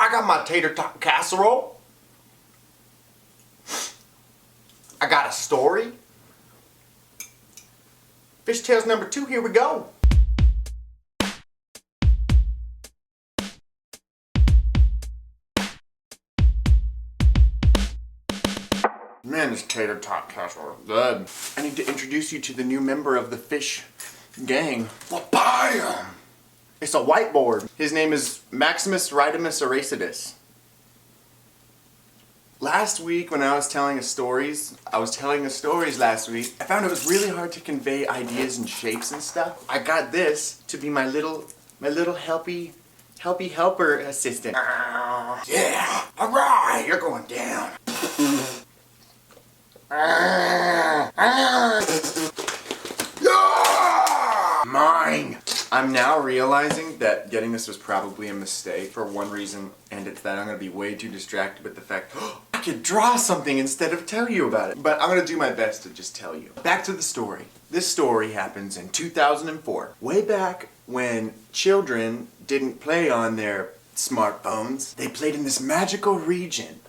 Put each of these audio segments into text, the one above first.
I got my tater tot casserole. I got a story. Fish Tales number 2, here we go. Man, this tater tot casserole is good. I need to introduce you to the new member of the Fish gang. Well, bam! It's a whiteboard. His name is Maximus Ridimus Eracidus. Last week when I was telling stories last week, I found it was really hard to convey ideas and shapes and stuff. I got this to be my little helpy helper assistant. Yeah, alright, you're going down. Mine! I'm now realizing that getting this was probably a mistake for one reason, and it's that I'm going to be way too distracted with the fact I could draw something instead of tell you about it. But I'm going to do my best to just tell you. Back to the story. This story happens in 2004. Way back when children didn't play on their smartphones. They played in this magical region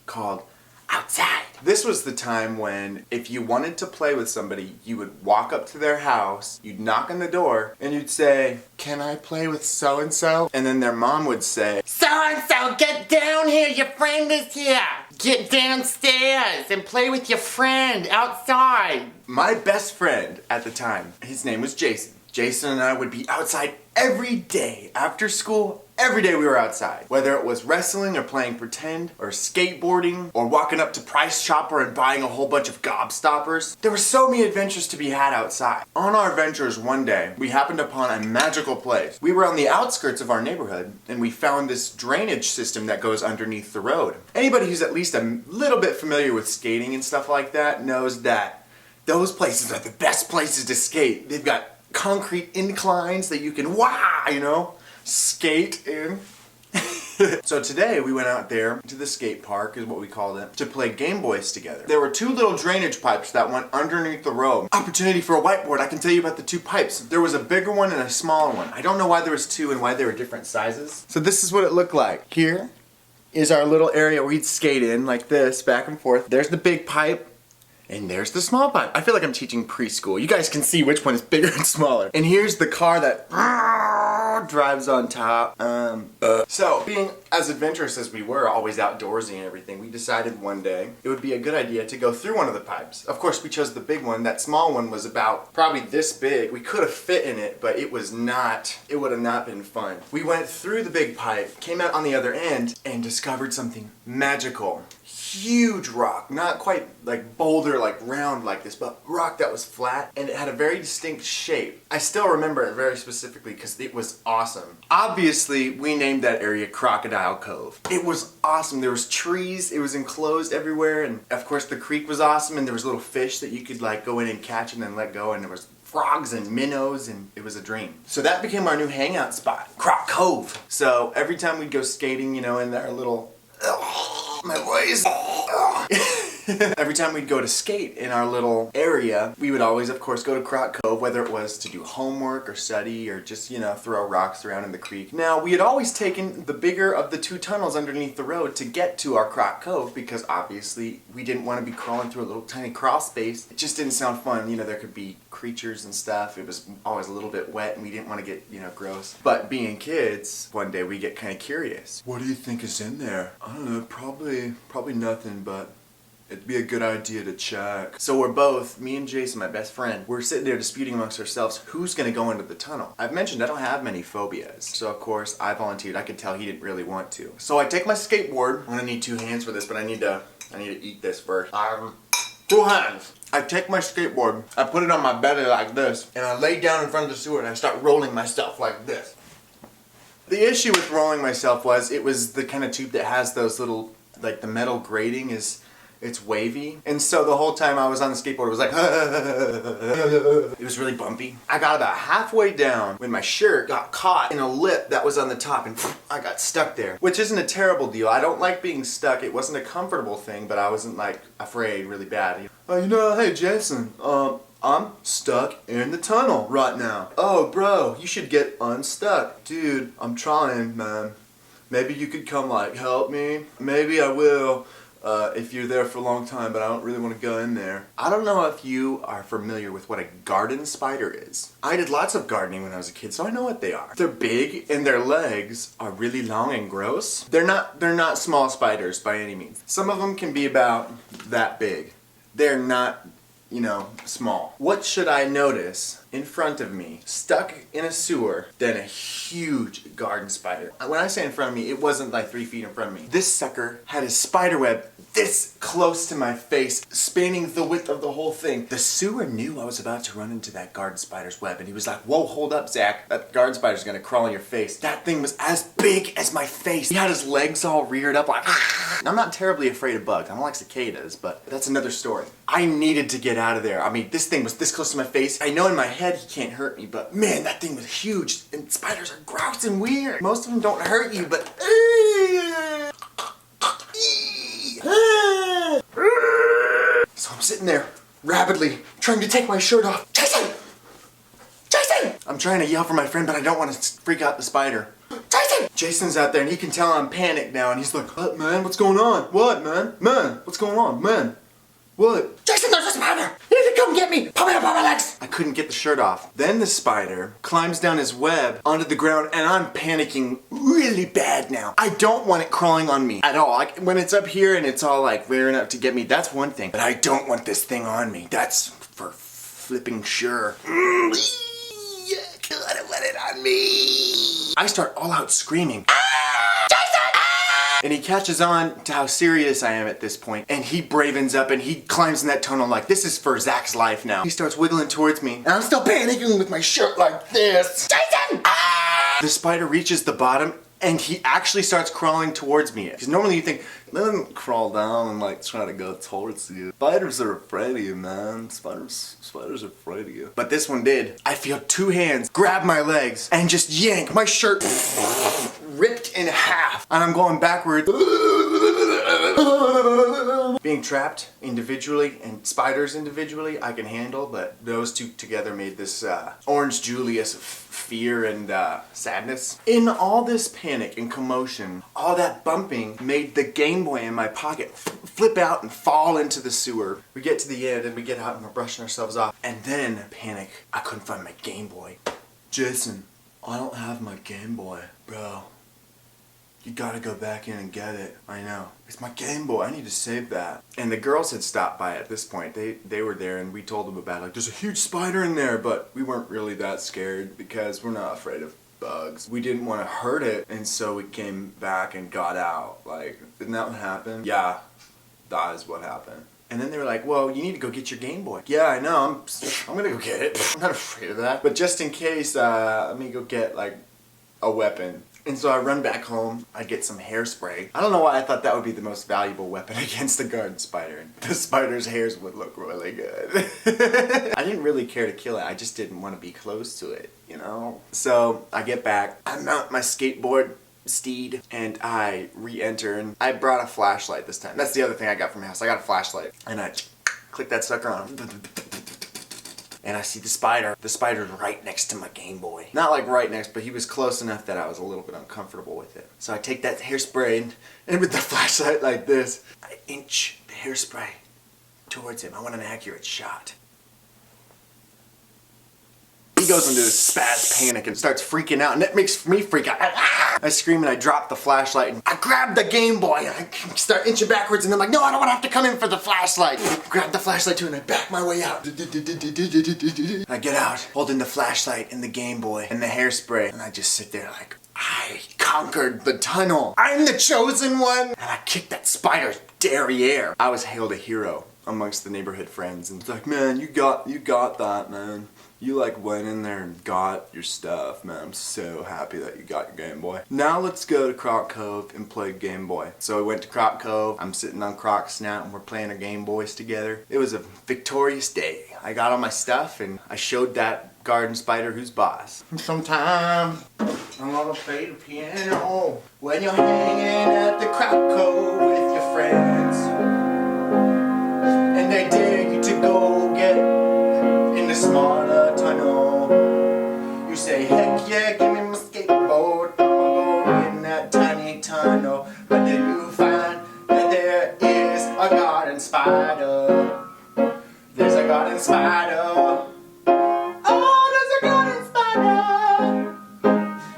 called outside. This was the time when if you wanted to play with somebody, you would walk up to their house, you'd knock on the door, and you'd say, "Can I play with so-and-so?" And then their mom would say, "So-and-so, get down here, your friend is here. Get downstairs and play with your friend outside." My best friend at the time, his name was Jason. Jason and I would be outside every day after school. Every day we were outside. Whether it was wrestling or playing pretend or skateboarding or walking up to Price Chopper and buying a whole bunch of gobstoppers. There were so many adventures to be had outside. On our adventures one day, we happened upon a magical place. We were on the outskirts of our neighborhood and we found this drainage system that goes underneath the road. Anybody who's at least a little bit familiar with skating and stuff like that knows that those places are the best places to skate. They've got concrete inclines that you can, skate in. So today we went out there to the skate park, is what we called it, to play Game Boys together. There were 2 little drainage pipes that went underneath the road. Opportunity for a whiteboard. I can tell you about the 2 pipes. There was a bigger one and a smaller one. I don't know why there was 2 and why they were different sizes. So this is what it looked like. Here is our little area where we'd skate in like this, back and forth. There's the big pipe. And there's the small pipe. I feel like I'm teaching preschool. You guys can see which one is bigger and smaller. And here's the car that drives on top. So, being as adventurous as we were, always outdoorsy and everything, we decided one day it would be a good idea to go through one of the pipes. Of course, we chose the big one. That small one was about probably this big. We could have fit in it, but it would have not been fun. We went through the big pipe, came out on the other end, and discovered something magical. Huge rock, not quite like boulder, like round like this, but rock that was flat, and it had a very distinct shape. I still remember it very specifically because it was awesome. Obviously, we named that area Crocodile Cove. It was awesome. There was trees, it was enclosed everywhere, and of course the creek was awesome, and there was little fish that you could like go in and catch and then let go, and there was frogs and minnows, and it was a dream. So that became our new hangout spot, Croc Cove. So every time we'd go skating, in our little my voice. Every time we'd go to skate in our little area, we would always, of course, go to Croc Cove, whether it was to do homework or study or just, throw rocks around in the creek. Now, we had always taken the bigger of the 2 tunnels underneath the road to get to our Croc Cove because obviously we didn't want to be crawling through a little tiny crawl space. It just didn't sound fun. There could be creatures and stuff. It was always a little bit wet and we didn't want to get, gross. But being kids, one day we get kind of curious. What do you think is in there? I don't know, probably nothing, but it'd be a good idea to check. So we're both, me and Jason, my best friend, we're sitting there disputing amongst ourselves who's gonna go into the tunnel. I've mentioned I don't have many phobias. So of course I volunteered. I could tell he didn't really want to. So I take my skateboard. I'm gonna need 2 hands for this, but I need to eat this first. 2 hands. I take my skateboard, I put it on my belly like this, and I lay down in front of the sewer and I start rolling myself like this. The issue with rolling myself was it was the kind of tube that has those little, like the metal grating it's wavy. And so the whole time I was on the skateboard, it was like, it was really bumpy. I got about halfway down when my shirt got caught in a lip that was on the top and I got stuck there. Which isn't a terrible deal. I don't like being stuck. It wasn't a comfortable thing, but I wasn't like afraid really bad. Hey Jason, I'm stuck in the tunnel right now. Oh bro, you should get unstuck. Dude, I'm trying, man. maybe you could come like help me. Maybe I will. If you're there for a long time, but I don't really want to go in there. I don't know if you are familiar with what a garden spider is. I did lots of gardening when I was a kid, so I know what they are. They're big and their legs are really long and gross. They're not small spiders by any means. Some of them can be about that big. They're not, you know, small. What should I notice in front of me, stuck in a sewer, than a huge garden spider? When I say in front of me, it wasn't like 3 feet in front of me. This sucker had a spider web this close to my face, spanning the width of the whole thing. The sewer knew I was about to run into that garden spider's web, and he was like, whoa, hold up, Zach. That garden spider's gonna crawl on your face. That thing was as big as my face. He had his legs all reared up like, I'm not terribly afraid of bugs. I don't like cicadas, but that's another story. I needed to get out of there. I mean, this thing was this close to my face. I know in my head he can't hurt me, but man, that thing was huge, and spiders are gross and weird. Most of them don't hurt you, but so I'm sitting there, rapidly, trying to take my shirt off. Jason! Jason! I'm trying to yell for my friend, but I don't want to freak out the spider. Jason! Jason's out there, and he can tell I'm panicked now, and he's like, what, man? What's going on? What, man? Man, what's going on? Man, what? Jason, there's a spider! You need to come get me! Put me up on my legs! I couldn't get the shirt off. Then the spider climbs down his web onto the ground, and I'm panicking really bad now. I don't want it crawling on me at all. Like, when it's up here and it's all like rearing up to get me, that's one thing. But I don't want this thing on me. That's for flipping sure. Yeah, I don't want it on me. I start all out screaming. And he catches on to how serious I am at this point, and he bravens up and he climbs in that tunnel like, this is for Zach's life now. He starts wiggling towards me, and I'm still panicking with my shirt like this. Jason! Ah! The spider reaches the bottom, and he actually starts crawling towards me. Because normally you think, let him crawl down and like try to go towards you. Spiders are afraid of you, man. Spiders are afraid of you. But this one did. I feel two hands grab my legs and just yank my shirt ripped in half, and I'm going backwards. Being trapped individually and spiders individually I can handle, but those two together made this Orange Julius of fear and sadness. In all this panic and commotion, all that bumping made the Game Boy in my pocket flip out and fall into the sewer. We get to the end and we get out and we're brushing ourselves off, and then panic, I couldn't find my Game Boy. Jason, I don't have my Game Boy. Bro, you gotta go back in and get it. I know. It's my Game Boy. I need to save that. And the girls had stopped by at this point. They were there, and we told them about it. Like, there's a huge spider in there, but we weren't really that scared because we're not afraid of bugs. We didn't want to hurt it, and so we came back and got out. Like, didn't that what happened? Yeah, that is what happened. And then they were like, well, you need to go get your Game Boy. Yeah, I know. I'm gonna go get it. I'm not afraid of that. But just in case, let me go get, like, a weapon. And so I run back home, I get some hairspray. I don't know why I thought that would be the most valuable weapon against the garden spider. The spider's hairs would look really good. I didn't really care to kill it, I just didn't want to be close to it, you know? So I get back, I mount my skateboard steed, and I re-enter, and I brought a flashlight this time. That's the other thing I got from the house. I got a flashlight, and I click that sucker on. And I see the spider. The spider's right next to my Game Boy. Not like right next, but he was close enough that I was a little bit uncomfortable with it. So I take that hairspray and with the flashlight like this, I inch the hairspray towards him. I want an accurate shot. He goes into this spaz panic and starts freaking out, and that makes me freak out. I scream and I drop the flashlight, and I grab the Game Boy and I start inching backwards, and I'm like, no, I don't want to have to come in for the flashlight. I grab the flashlight too, and I back my way out. I get out, holding the flashlight and the Game Boy and the hairspray, and I just sit there like, I conquered the tunnel. I'm the chosen one. And I kicked that spider's derriere. I was hailed a hero amongst the neighborhood friends, and it's like, man, you got that, man. You like went in there and got your stuff, man. I'm so happy that you got your Game Boy. Now let's go to Croc Cove and play Game Boy. So we went to Croc Cove. I'm sitting on Croc's snout and we're playing our Game Boys together. It was a victorious day. I got all my stuff and I showed that garden spider who's boss. Sometimes I'm gonna play the piano when you're hanging at the Croc Cove with your friends, and they dare you to go get in the smaller tunnel. You say, heck yeah, give me my skateboard, I'ma go in that tiny spider. There's a garden spider. Oh, there's a garden spider.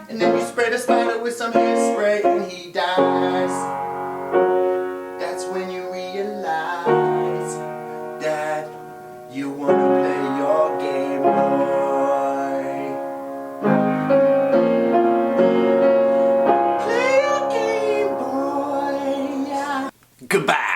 And then you spray the spider with some hairspray and he dies. That's when you realize that you wanna play your Game Boy. Play your Game Boy, yeah. Goodbye.